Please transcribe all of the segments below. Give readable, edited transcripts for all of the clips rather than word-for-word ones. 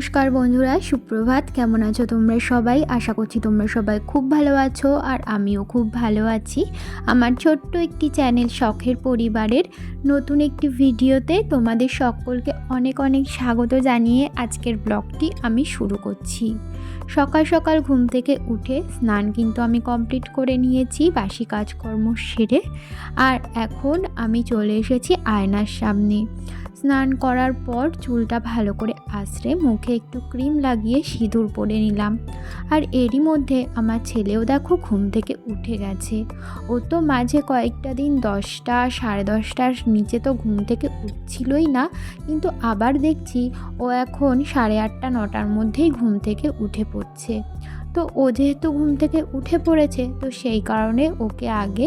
নমস্কার বন্ধুরা, সুপ্রভাত। কেমন আছো তোমরা সবাই? আশা করছি তোমরা সবাই খুব ভালো আছো, আর আমিও খুব ভালো আছি। আমার ছোট্ট একটি চ্যানেল শখের পরিবারের নতুন একটি ভিডিওতে তোমাদের সকলকে অনেক অনেক স্বাগত জানিয়ে আজকের ব্লগটি আমি শুরু করছি। সকাল সকাল ঘুম থেকে উঠে স্নান কিন্তু আমি কমপ্লিট করে নিয়েছি, বাসি কাজকর্ম সেরে। আর এখন আমি চলে এসেছি আয়নার সামনে। স্নান করার পর চুলটা ভালো করে আঁচড়ে মুখে একটু ক্রিম লাগিয়ে সিঁদুর পরে নিলাম। আর এরই মধ্যে আমার ছেলেও দেখো ঘুম থেকে উঠে গেছে। ও তো মাঝে কয়েকটা দিন 10টা সাড়ে 10টার নিচে তো ঘুম থেকে উঠছিলই না, কিন্তু আবার দেখছি ও এখন 8:30 9টার মধ্যেই ঘুম থেকে উঠে পড়ছে। তো ও যেহেতু ঘুম থেকে উঠে পড়েছে, তো সেই কারণে ওকে আগে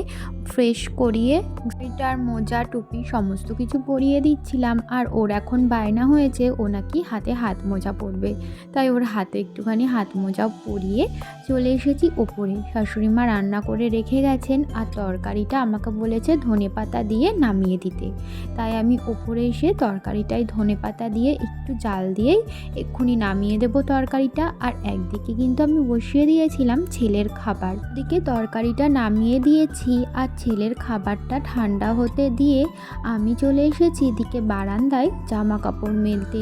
ফ্রেশ করিয়ে সোয়েটার মোজা টুপি সমস্ত কিছু পরিয়ে দিচ্ছিলাম। আর ওর এখন বায়না হয়েছে ও নাকি হাতে হাত মোজা পরবে, তাই ওর হাতে একটুখানি হাত মোজা পরিয়ে চলে এসেছি ওপরে। শাশুড়ি মা রান্না করে রেখে গেছেন, আর তরকারিটা আমাকে বলেছে ধনেপাতা দিয়ে নামিয়ে দিতে। তাই আমি ওপরে এসে তরকারিটায় ধনেপাতা দিয়ে একটু জাল দিয়েই এক্ষুনি নামিয়ে দেবো তরকারিটা। আর একদিকে কিন্তু আমি বসিয়ে দিয়েছিলাম ছেলের খাবার, দিকে তরকারিটা নামিয়ে দিয়েছি। আর ছেলের খাবারটা ঠান্ডা হতে দিয়ে আমি চলে এসেছি এদিকে বারান্দায় জামা কাপড় মেলতে।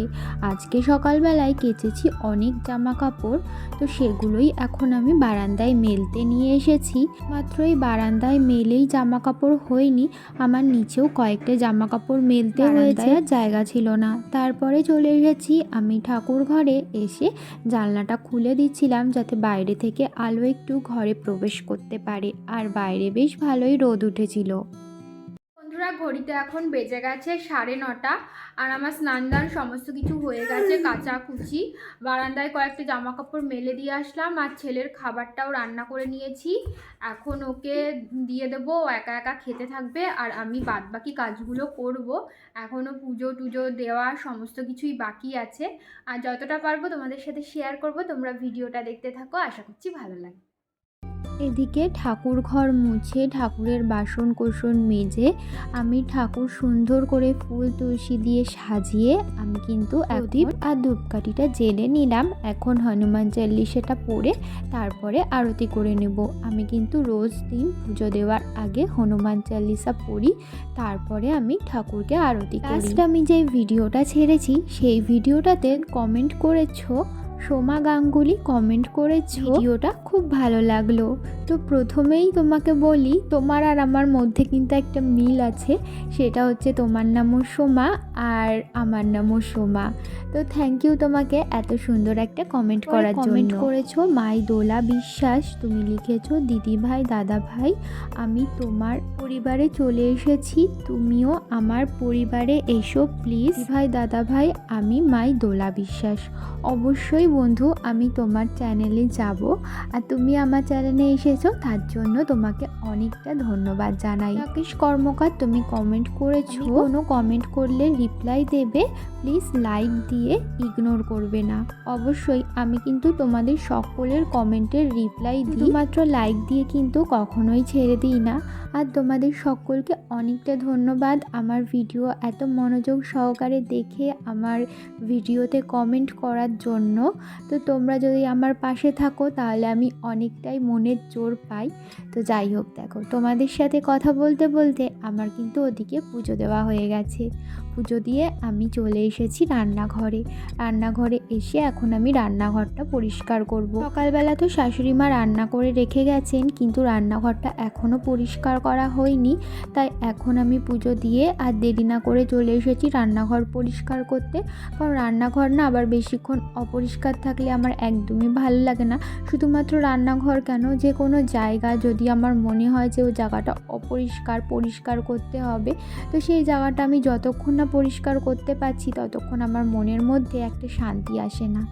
আজকে সকালবেলায় কেচেছি অনেক জামা কাপড়, তো সেগুলোই এখন আমি বারান্দায় মেলতে নিয়ে এসেছি। মাত্র এই বারান্দায় মেলেই জামা কাপড় হয়নি, আমার নিচেও কয়েকটা জামা কাপড় মেলতে হয়েছে, আর জায়গা ছিল না। তারপরে চলে এসেছি আমি ঠাকুর ঘরে। এসে জানলাটা খুলে দিচ্ছিলাম যাতে বাইরে থেকে আলো একটু ঘরে প্রবেশ করতে পারে। আর বাইরে বেশ ভালোই রোদ উঠেছিল। বন্ধুরা, ঘড়িতে এখন বেজে গেছে 9:30, আর আমার স্নান দান সমস্ত কিছু হয়ে গেছে, কাচা কুচি। বারান্দায় কয়েকটা জামা কাপড় মেলে দিয়ে আসলাম, আর ছেলের খাবারটাও রান্না করে নিয়েছি। এখন ওকে দিয়ে দেবো, ও একা একা খেতে থাকবে, আর আমি বাদ বাকি কাজগুলো করব। এখনও পুজো টুজো দেওয়া সমস্ত কিছুই বাকি আছে, আর যতটা পারবো তোমাদের সাথে শেয়ার করব। তোমরা ভিডিওটা দেখতে থাকো, আশা করছি ভালো লাগে। এদিকে ঠাকুর ঘর মুছে ঠাকুরের বাসন কোসন মেজে আমি ঠাকুর সুন্দর করে ফুল তুলসী দিয়ে সাজিয়ে আমি কিন্তু প্রদীপ আর ধূপকাঠিটা জেলে নিলাম। এখন হনুমান চল্লিশাটা পড়ে তারপরে আরতি করে নেব। আমি কিন্তু রোজ দিন পুজো দেওয়ার আগে হনুমান চল্লিশা পড়ি, তারপরে আমি ঠাকুরকে আরতি করি। আমি যে ভিডিওটা ছেড়েছি সেই ভিডিওটাতে কমেন্ট করেছো সোমা গাঙ্গুলি, কমেন্ট করেছো ভিডিওটা খুব ভালো লাগলো। তো প্রথমেই তোমাকে বলি, তোমার আর আমার মধ্যে কিন্তু একটা মিল আছে, সেটা হচ্ছে তোমার নামও সোমা আর আমার নামও সোমা। তো থ্যাংক ইউ তোমাকে এত সুন্দর একটা কমেন্ট করার জন্য। কমেন্ট করেছো মাই দোলা বিশ্বাস, তুমি লিখেছো দিদি ভাই দাদা ভাই আমি তোমার পরিবারে চলে এসেছি, তুমিও আমার পরিবারে এসো প্লিজ। ভাই দাদা ভাই আমি মাই দোলা বিশ্বাস। অবশ্যই বন্ধু, আমি তোমার চ্যানেলে যাব, আর তুমি আমার চ্যানেলে এসেছো তার জন্য তোমাকে অনেকটা ধন্যবাদ জানাই। রাকেশ কর্মকার, তুমি কমেন্ট করেছো, কোনো কমেন্ট করলে রিপ্লাই দেবে, প্লিজ লাইক দিয়ে ইগনোর করবে না। অবশ্যই আমি কিন্তু তোমাদের সকলের কমেন্টের রিপ্লাই দিই, মাত্র লাইক দিয়ে কিন্তু কখনোই ছেড়ে দিই না। আর তোমাদের সকলকে অনেকটা ধন্যবাদ আমার ভিডিও এত মনোযোগ সহকারে দেখে আমার ভিডিওতে কমেন্ট করার জন্য। তো তোমরা যদি আমার পাশে থাকো তাহলে আমি অনেকটাই মনের জোর পাই। তো যাই হোক, দেখো তোমাদের সাথে কথা বলতে বলতে আমার কিন্তু ওদিকে পুজো দেওয়া হয়ে গেছে। পুজো দিয়ে আমি চলে এসেছি রান্নাঘরে। রান্নাঘরে এসে এখন আমি রান্নাঘরটা পরিষ্কার করব। সকালবেলা তো শাশুড়ি মা রান্না করে রেখে গেছেন, কিন্তু রান্নাঘরটা এখনও পরিষ্কার করা হয়নি। তাই এখন আমি পুজো দিয়ে আর দেরি না করে চলে এসেছি রান্নাঘর পরিষ্কার করতে। কারণ রান্নাঘর না আবার বেশিক্ষণ অপরিষ্কার থাকলে আমার একদমই ভালো লাগে না। শুধুমাত্র রান্নাঘর কেন, যে কোনো জায়গা যদি আমার মনে হয় যে ওই জায়গাটা অপরিষ্কার, পরিষ্কার করতে হবে, তো সেই জায়গাটা আমি যতক্ষণ না পরিষ্কার করতে পারছি ততক্ষণ আমার মনের মধ্যে একটা শান্তি আসে না।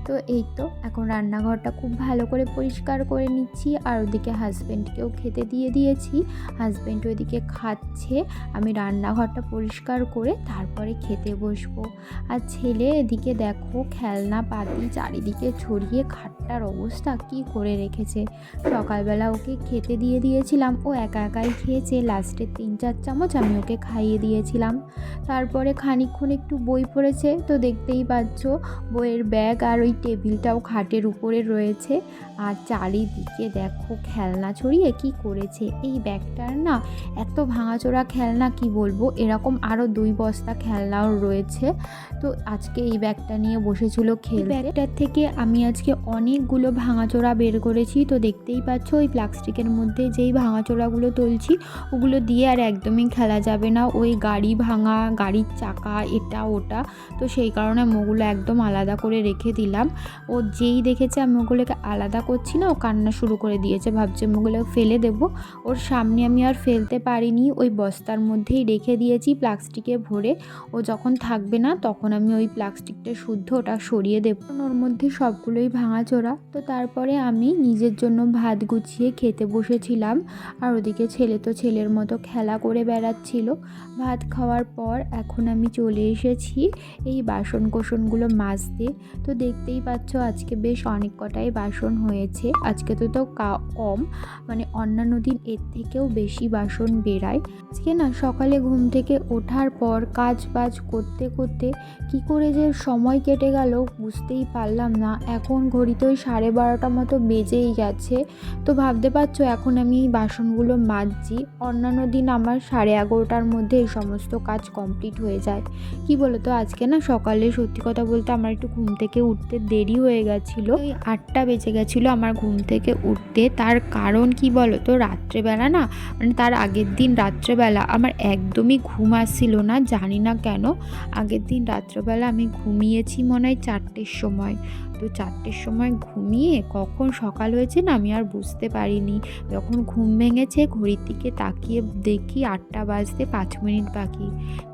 তো এই তো এখন রান্নাঘরটা খুব ভালো করে পরিষ্কার করে নিচ্ছি। আর ওদিকে হাজব্যান্ডকেও খেতে দিয়ে দিয়েছি, হাজব্যান্ড ওইদিকে খাচ্ছে, আমি রান্নাঘরটা পরিষ্কার করে তারপরে খেতে বসবো। আর ছেলে এদিকে দেখো খেলনা পাতি চারিদিকে ছড়িয়ে খাটটার অবস্থা কি করে রেখেছে। সকালবেলা ওকে খেতে দিয়ে দিয়েছিলাম, ও একা একাই খেয়েছে। লাস্টের 3-4 চামচ আমি ওকে খাইয়ে দিয়েছিলাম। তারপরে খানিকক্ষণ একটু বই পড়েছে, তো দেখতেই পাচ্ছ বইয়ের ব্যাগ আর ওই টেবিলটাও খাটের উপরে রয়েছে। আর চারিদিকে দেখো খেলনা ছড়িয়ে কি করেছে। এই ব্যাগটার না এত ভাঙাচোরা খেলনা, কি বলবো, এরকম আরও 2 বস্তা খেলনাও রয়েছে। তো আজকে এই ব্যাগটা নিয়ে বসেছিল খেলতে। ব্যাগটার থেকে আমি আজকে অনেকগুলো ভাঙাচোরা বের করেছি। তো দেখতেই পাচ্ছ ওই প্লাস্টিকের মধ্যে যেই ভাঙাচোরাগুলো তুলছি ওগুলো দিয়ে আর একদমই খেলা যাবে না। ওই গাড়ি ভাঙা, গাড়ির চাকা, এটা ওটা, তো সেই কারণে আমি ওগুলো একদম আলাদা করে রেখে দিলাম। ও যেই দেখেছে আমি ওগুলোকে আলাদা করছি না, ও কান্না শুরু করে দিয়েছে, ভাবছে আমি ওগুলো ফেলে দেবো। ওর সামনে আমি আর ফেলতে পারিনি, ওই বস্তার মধ্যেই রেখে দিয়েছি প্লাস্টিকে ভরে। ও যখন থাকবে না তখন আমি ওই প্লাস্টিকটা শুদ্ধ ওটা সরিয়ে দেবো। ওর মধ্যে সবগুলোই ভাঙাচোরা। তো তারপরে আমি নিজের জন্য ভাত গুছিয়ে খেতে বসেছিলাম, আর ওদিকে ছেলে তো ছেলের মতো খেলা করে বেড়াচ্ছিল। ভাত খাওয়ার পর এখন আমি চলে এসেছি এই বাসন কোসনগুলো মাজতে। তো দেখতেই পাচ্ছ আজকে বেশ অনেক কটাই বাসন হয়েছে। আজকে তো কম, মানে অন্যান্য দিন এর থেকেও বেশি বাসন বেরায়। আজকে না সকালে ঘুম থেকে ওঠার পর কাজ বাজ করতে করতে কি করে যে সময় কেটে গেল বুঝতেই পারলাম না। এখন ঘড়িতে ওই 12:30 মতো বেজেই গেছে। তো ভাবতে পারছো এখন আমি এই বাসনগুলো মাজছি। অন্যান্য দিন আমার 11:30টার মধ্যে এই সমস্ত কাজ কমপ্লিট হয়ে যায়। কি বলো তো, আজকে না সকালে সত্যি কথা বলতে আমার একটু ঘুম থেকে উঠতে দেরি হয়ে গেছিলো। ওই 8টা বেজে গেছিলো আমার ঘুম থেকে উঠতে। তার কারণ কি বলো তো, রাত্রেবেলা না, মানে তার আগের দিন রাত্রেবেলা আমার একদমই ঘুম আসছিল না, জানি না কেন। আগের দিন রাত্রেবেলা আমি ঘুমিয়েছি মনে হয় 4টের সময়। তো 4টের সময় ঘুমিয়ে কখন সকাল হয়েছে না আমি আর বুঝতে পারিনি। যখন ঘুম ভেঙেছে ঘড়ির দিকে তাকিয়ে দেখি 8টা বাজতে 5 মিনিট বাকি।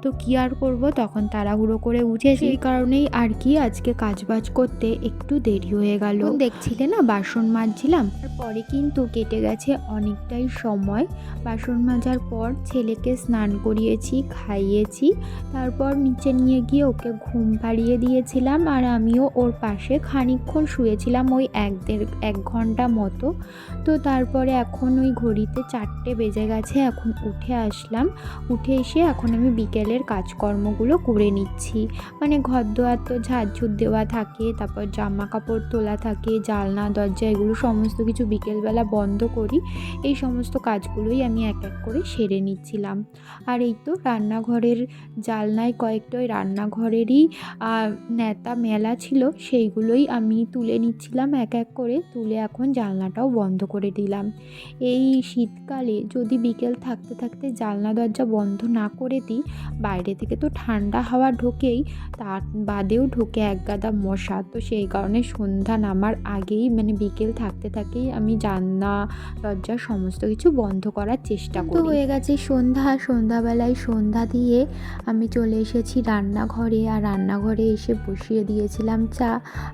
তো কি আর করব, তখন তাড়াহুড়ো করে উঠে, সেই কারণেই আর কি আজকে কাজবাজ করতে একটু দেরি হয়ে গেল। দেখছিলে না বাসন মাজছিলাম, তারপরে কিন্তু কেটে গেছে অনেকটাই সময়। বাসন মাজার পর ছেলেকে স্নান করিয়েছি, খাইয়েছি, তারপর নিচে নিয়ে গিয়ে ওকে ঘুম পাড়িয়ে দিয়েছিলাম। আর আমিও ওর পাশে খানিকক্ষণ শুয়েছিলাম, ওই 1 ঘন্টা মতো। তো তারপরে এখন ওই ঘড়িতে 4টে বেজে গেছে, এখন উঠে আসলাম। উঠে এসে এখন আমি বিকেলের কাজকর্মগুলো করে নিচ্ছি। মানে ঘর দোয়ার তো ঝাড়ঝুড় দেওয়া থাকে, তারপর জামা কাপড় তোলা থাকে, জানলা দরজা এগুলো সমস্ত কিছু বিকেলবেলা বন্ধ করি। এই সমস্ত কাজগুলোই আমি এক এক করে সেরে নিচ্ছিলাম। আর এই তো রান্নাঘরের জানলায় কয়েকটা ওই রান্নাঘরেরই ন্যাতা মেলা ছিল, সেইগুলোই আমি তুলে নিচ্ছিলাম এক এক করে। তুলে এখন জানলাটাও বন্ধ করে দিলাম। এই শীতকালে যদি বিকেল থাকতে থাকতে জানলা দরজা বন্ধ না করে দিই, বাইরে থেকে তো ঠান্ডা হাওয়া ঢোকেই, তার বাদেও ঢোকে এক গাদা মশা। তো সেই কারণে সন্ধ্যা নামার আগেই, মানে বিকেল থাকতে থাকেই আমি জানলা দরজা সমস্ত কিছু বন্ধ করার চেষ্টা করি। তো হয়ে গেছে সন্ধ্যাবেলায় সন্ধ্যা দিয়ে আমি চলে এসেছি রান্নাঘরে। আর রান্নাঘরে এসে বসিয়ে দিয়েছিলাম চা,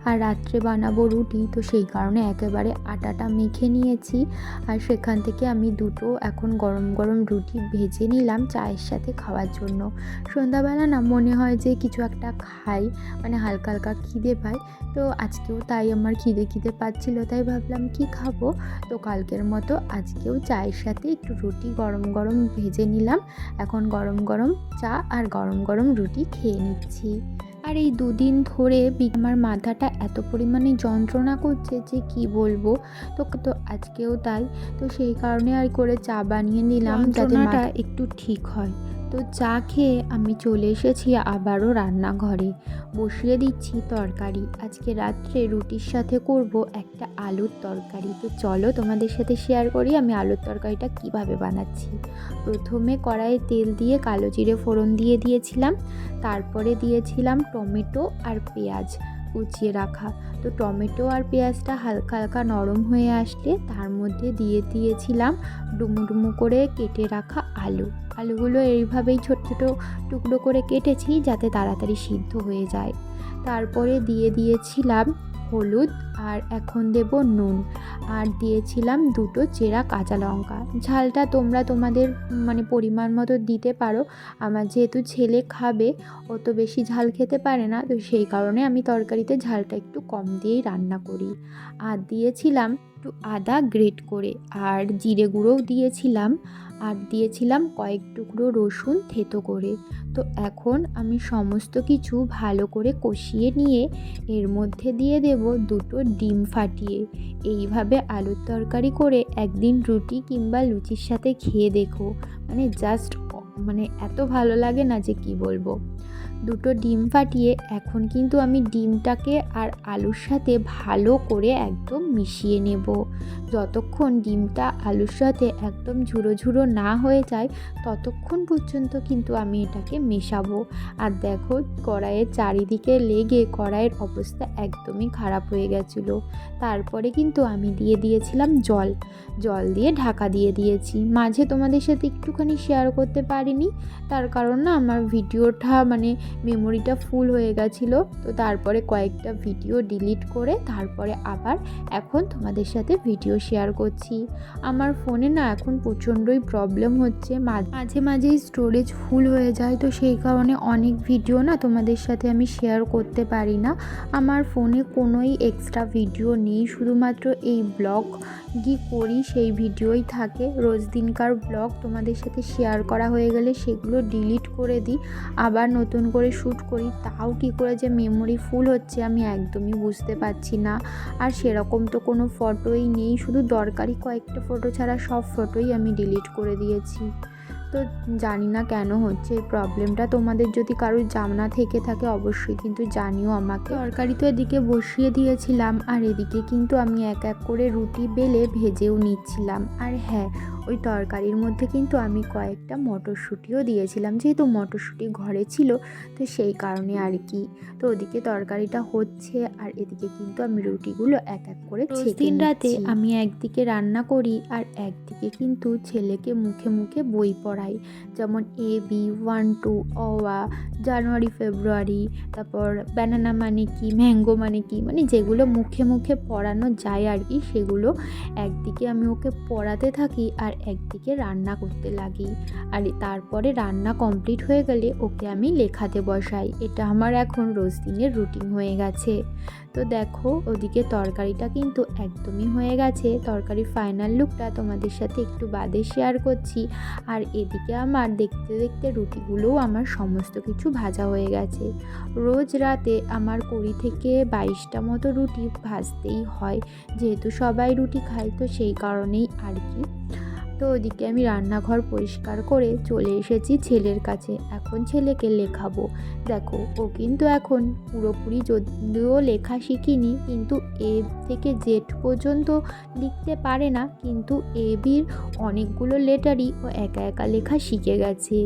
আর রাত্রে বানাবো রুটি। তো সেই কারণে একেবারে আটাটা মেখে নিয়েছি। আর সেখান থেকে আমি দুটো এখন গরম গরম রুটি ভেজে নিলাম চায়ের সাথে খাওয়ার জন্য। সন্ধ্যাবেলা না মনে হয় যে কিছু একটা খাই, মানে হালকা হালকা খিদে পায়। তো আজকেও তাই আমার খিদে পাচ্ছিল, তাই ভাবলাম কি খাবো। তো কালকের মতো আজকেও চায়ের সাথে একটু রুটি গরম গরম ভেজে নিলাম। এখন গরম গরম চা আর গরম গরম রুটি খেয়ে নিচ্ছি। আর এই 2 দিন ধরে আমার মাথাটা এত পরিমাণে যন্ত্রণা করছে যে কি বলবো। তো আজকেও তাই। তো সেই কারণে আর করে চা বানিয়ে নিলাম যাতে মাথাটা একটু ঠিক হয়। তো চা খেয়ে আমি চলে এসেছি আবারও রান্নাঘরে, বসিয়ে দিচ্ছি তরকারি। আজকে রাত্রে রুটির সাথে করব একটা আলুর তরকারি। তো চলো তোমাদের সাথে শেয়ার করি আমি আলুর তরকারিটা কিভাবে বানাচ্ছি। প্রথমে কড়াইয়ে তেল দিয়ে কালো জিরে ফোড়ন দিয়ে দিয়েছিলাম, তারপরে দিয়েছিলাম টমেটো আর পেঁয়াজ কুচিয়ে রাখা। তো টমেটো আর পেঁয়াজটা হালকা হালকা নরম হয়ে আসলে তার মধ্যে দিয়ে দিয়েছিলাম ডুমো ডুমো করে কেটে রাখা আলুগুলো এইভাবেই ছোট ছোট টুকরো করে কেটেছি যাতে তাড়াতাড়ি সিদ্ধ হয়ে যায়। তারপরে দিয়ে দিয়েছিলাম হলুদ, আর এখন দেব নুন, আর দিয়েছিলাম 2টো চেরা কাঁচা লঙ্কা। ঝালটা তোমরা তোমাদের পরিমাণ মতো দিতে পারো। আমার যেহেতু ছেলে খাবে, ও তো বেশি ঝাল খেতে পারে না, তো সেই কারণে আমি তরকারিতে ঝালটা একটু কম দিয়েই রান্না করি। আর দিয়েছিলাম একটু আদা গ্রেট করে, আর জিরে গুঁড়োও দিয়েছিলাম, আর দিয়েছিলাম কয়েক টুকরো রসুন থেতো করে। তো এখন আমি সমস্ত কিছু ভালো করে কষিয়ে নিয়ে এর মধ্যে দিয়ে দেব 2টো ডিম ফাটিয়ে। এইভাবে আলুর তরকারি করে একদিন রুটি কিংবা লুচির সাথে খেয়ে দেখো, জাস্ট এত ভালো লাগে না যে কি বলবো। 2টো ডিম ফাটিয়ে এখন কিন্তু আমি ডিমটাকে আর আলুর সাথে ভালো করে একদম মিশিয়ে নেব। যতক্ষণ ডিমটা আলুর সাথে একদম ঝুরো ঝুরো না হয়ে যায় ততক্ষণ পর্যন্ত কিন্তু আমি এটাকে মেশাবো। আর দেখো, কড়াইয়ের চারিদিকে লেগে কড়াইয়ের অবস্থা একদমই খারাপ হয়ে গেছিলো। তারপরে কিন্তু আমি দিয়ে দিয়েছিলাম জল দিয়ে ঢাকা দিয়ে দিয়েছি। মাঝে তোমাদের সাথে একটুখানি শেয়ার করতে পারিনি, তার কারণ না আমার ভিডিওটা মেমোরিটা ফুল হয়ে গেছিলো। তো তারপরে কয়েকটা ভিডিও ডিলিট করে তারপরে আবার এখন তোমাদের সাথে ভিডিও শেয়ার করছি। আমার ফোনে না এখন প্রচণ্ডই প্রবলেম হচ্ছে, মাঝে মাঝেই স্টোরেজ ফুল হয়ে যায়, তো সেই কারণে অনেক ভিডিও না তোমাদের সাথে আমি শেয়ার করতে পারি না। আমার ফোনে কোনোই এক্সট্রা ভিডিও নেই, শুধুমাত্র এই ব্লগ করি সেই ভিডিওই থাকে। রোজ দিনকার ব্লগ তোমাদের সাথে শেয়ার করা হয়ে গেলে সেগুলো ডিলিট করে দিই, আবার নতুন করে শ্যুট করি। তাও কি করে যে মেমোরি ফুল হচ্ছে আমি একদমই বুঝতে পারছি না। আর সেরকম তো কোনো ফটোই নেই, শুধু দরকারি কয়েকটা ফটো ছাড়া সব ফটোই আমি ডিলিট করে দিয়েছি। তো জানি না কেন হচ্ছে এই প্রবলেমটা। তোমাদের যদি কারোর জানা থেকে থাকে অবশ্যই কিন্তু জানিও আমাকে। তরকারি তো এদিকে বসিয়ে দিয়েছিলাম, আর এদিকে কিন্তু আমি এক এক করে রুটি বেলে ভেজেও নিচ্ছিলাম। আর হ্যাঁ, ওই তরকারির মধ্যে কিন্তু আমি কয়েকটা মটরশুঁটিও দিয়েছিলাম, যেহেতু মটরশুঁটি ঘরে ছিল তো সেই কারণে আর কি। তো ওদিকে তরকারিটা হচ্ছে, আর এদিকে কিন্তু আমি রুটিগুলো এক এক করে ছেঁকে নিচ্ছি। রাতে আমি একদিকে রান্না করি আর একদিকে কিন্তু ছেলেকে মুখে মুখে বই পড়াই, যেমন AB 1 2 অ আ, জানুয়ারি ফেব্রুয়ারি, তারপর ব্যানানা মানে কি, ম্যাঙ্গো মানে কি, যেগুলো মুখে মুখে পড়ানো যায় আর কি, সেগুলো একদিকে আমি ওকে পড়াতে থাকি আর একদিকে রান্না করতে লাগি। আর তারপরে রান্না কমপ্লিট হয়ে গেলে ওকে আমি লেখাতে বসাই। এটা আমার এখন রোজ দিনের রুটিন হয়ে গেছে। তো দেখো, ওদিকে তরকারিটা কিন্তু একদমই হয়ে গেছে। তরকারির ফাইনাল লুকটা তোমাদের সাথে একটু বাদে শেয়ার করছি। আর এদিকে আমার দেখতে দেখতে রুটিগুলোও আমার সমস্ত কিছু ভাজা হয়ে গেছে। রোজ রাতে আমার 20 থেকে 22টা মতো রুটি ভাজতেই হয়, যেহেতু সবাই রুটি খায়, তো সেই কারণেই আর কি। তো ওদিকে আমি রান্নাঘর পরিষ্কার করে চলে এসেছি ছেলের কাছে। এখন ছেলেকে লেখাবো। দেখো, ও কিন্তু এখন পুরোপুরি যদিও লেখা শিখিনি, কিন্তু এ থেকে জেড পর্যন্ত লিখতে পারে না, কিন্তু এবির অনেকগুলো লেটারই ও একা একা লেখা শিখে গেছে।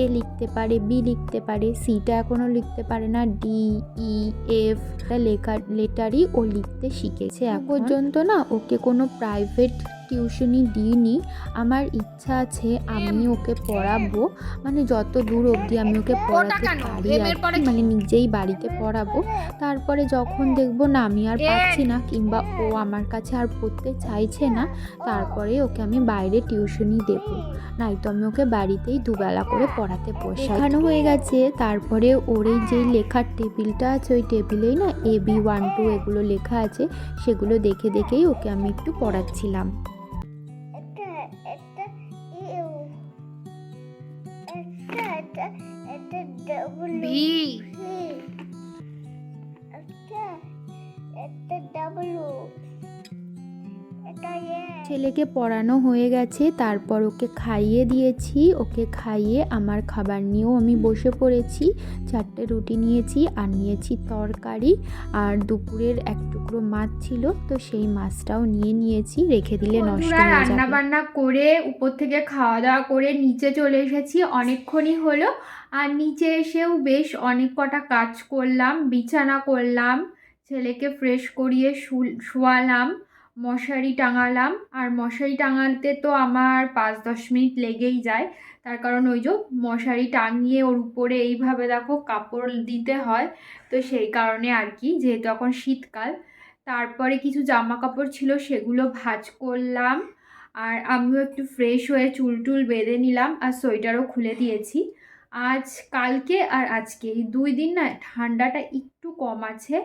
এ লিখতে পারে, বি লিখতে পারে, সিটা এখনও লিখতে পারে না, ডি ই এফ লেটারই ও লিখতে শিখেছে। এখন পর্যন্ত না ওকে কোনো প্রাইভেট টিউশনি দিইনি। আমার ইচ্ছা আছে আমি ওকে পড়াবো, যত দূর অবধি আমি ওকে পড়াতে পারি আর কি, নিজেই বাড়িতে পড়াবো। তারপরে যখন দেখবো না আমি আর পারছি না, কিংবা ও আমার কাছে আর পড়তে চাইছে না, তারপরে ওকে আমি বাইরে টিউশনি দেবো, নয়তো আমি ওকে বাড়িতেই দুবেলা করে পড়াতে বসাই। শেখানো হয়ে গেছে। তারপরে ওর এই যেই লেখার টেবিলটা আছে, ওই টেবিলেই না AB 1 2 এগুলো লেখা আছে, সেগুলো দেখে দেখেই ওকে আমি একটু পড়াচ্ছিলাম। ভি ছেলেকে পড়ানো হয়ে গেছে, তারপর ওকে খাইয়ে দিয়েছি। ওকে খাইয়ে আমার খাবার নিয়েও আমি বসে পড়েছি। 4টে রুটি নিয়েছি, আর নিয়েছি তরকারি, আর দুপুরের এক টুকরো মাছ ছিল, তো সেই মাছটাও নিয়েছি, রেখে দিলে নষ্ট হয়ে যাবে। রান্না বান্না করে উপর থেকে খাওয়া দাওয়া করে নিচে চলে এসেছি, অনেকক্ষণই হলো। আর নিচে এসেও বেশ অনেক কটা কাজ করলাম, বিছানা করলাম, ছেলেকে ফ্রেশ করিয়ে শোয়ালাম, মশারি টাঙালাম। আর মশারি টাঙাতে তো আমার 5-10 মিনিট লেগেই যায়, তার কারণ ওই যে মশারি টাঙিয়ে ওর উপরে এইভাবে দেখো কাপড় দিতে হয়, তো সেই কারণে আর কি, যেহেতু এখন শীতকাল। তারপরে কিছু জামা কাপড় ছিল সেগুলো ভাঁজ করলাম। আর আমিও একটু ফ্রেশ হয়ে চুল টুল বেঁধে নিলাম আর সোয়েটারও খুলে দিয়েছি। আজ কালকে আর আজকে এই 2 দিন না ঠান্ডাটা একটু কম আছে।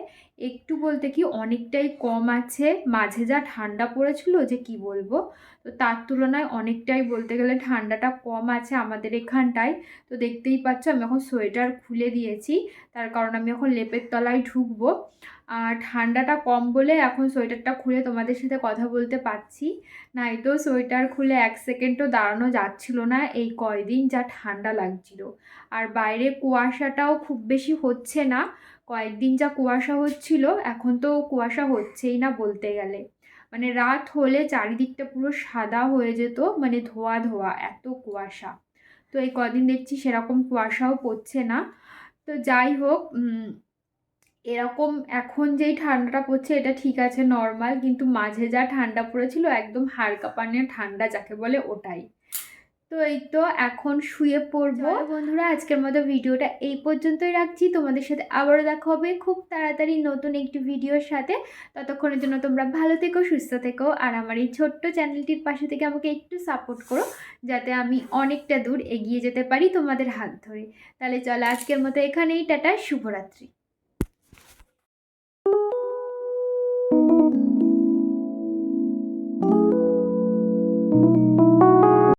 একটু বলতে কি অনেকটাই কম আছে। মাঝে যা ঠান্ডা পড়েছিল যে কি বলবো। তো তার তুলনায় অনেকটাই বলতে গেলে ঠান্ডাটা কম আছে আমাদের এখানটায়। তো দেখতেই পাচ্ছ আমি এখন সোয়েটার খুলে দিয়েছি, তার কারণ আমি এখন লেপের তলায় ঢুকবো। আর ঠান্ডাটা কম বলে এখন সোয়েটারটা খুলে তোমাদের সাথে কথা বলতে পারছি, নয়তো সোয়েটার খুলে 1 সেকেন্ডও দাঁড়ানো যাচ্ছিল না, এই কয়দিন যা ঠান্ডা লাগছিল। আর বাইরে কুয়াশাটাও খুব বেশি হচ্ছে না, কয়েকদিন যা কুয়াশা হচ্ছিল এখন তো কুয়াশা হচ্ছেই না বলতে গেলে। মানে রাত হলে চারিদিকটা পুরো সাদা হয়ে যেত, মানে ধোয়া ধোয়া এত কুয়াশা। তো এই কদিন দেখছি সেরকম কুয়াশাও পড়ছে না। তো যাই হোক, এরকম এখন যেই ঠান্ডাটা পড়ছে এটা ঠিক আছে নর্মাল, কিন্তু মাঝে যা ঠান্ডা পড়েছিল একদম হাড় কাঁপানো ঠান্ডা যাকে বলে ওটাই। তো এই তো এখন শুয়ে পড়বো। বন্ধুরা, আজকের মতো ভিডিওটা এই পর্যন্তই রাখছি। তোমাদের সাথে আবারও দেখা হবে খুব তাড়াতাড়ি নতুন একটি ভিডিওর সাথে। ততক্ষণের জন্য তোমরা ভালো থেকো, সুস্থ থেকো, আর আমার এই ছোট্ট চ্যানেলটির পাশে থেকে আমাকে একটু সাপোর্ট করো, যাতে আমি অনেকটা দূর এগিয়ে যেতে পারি তোমাদের হাত ধরে। তাহলে চলো আজকের মতো এখানেই, টাটা, শুভরাত্রি।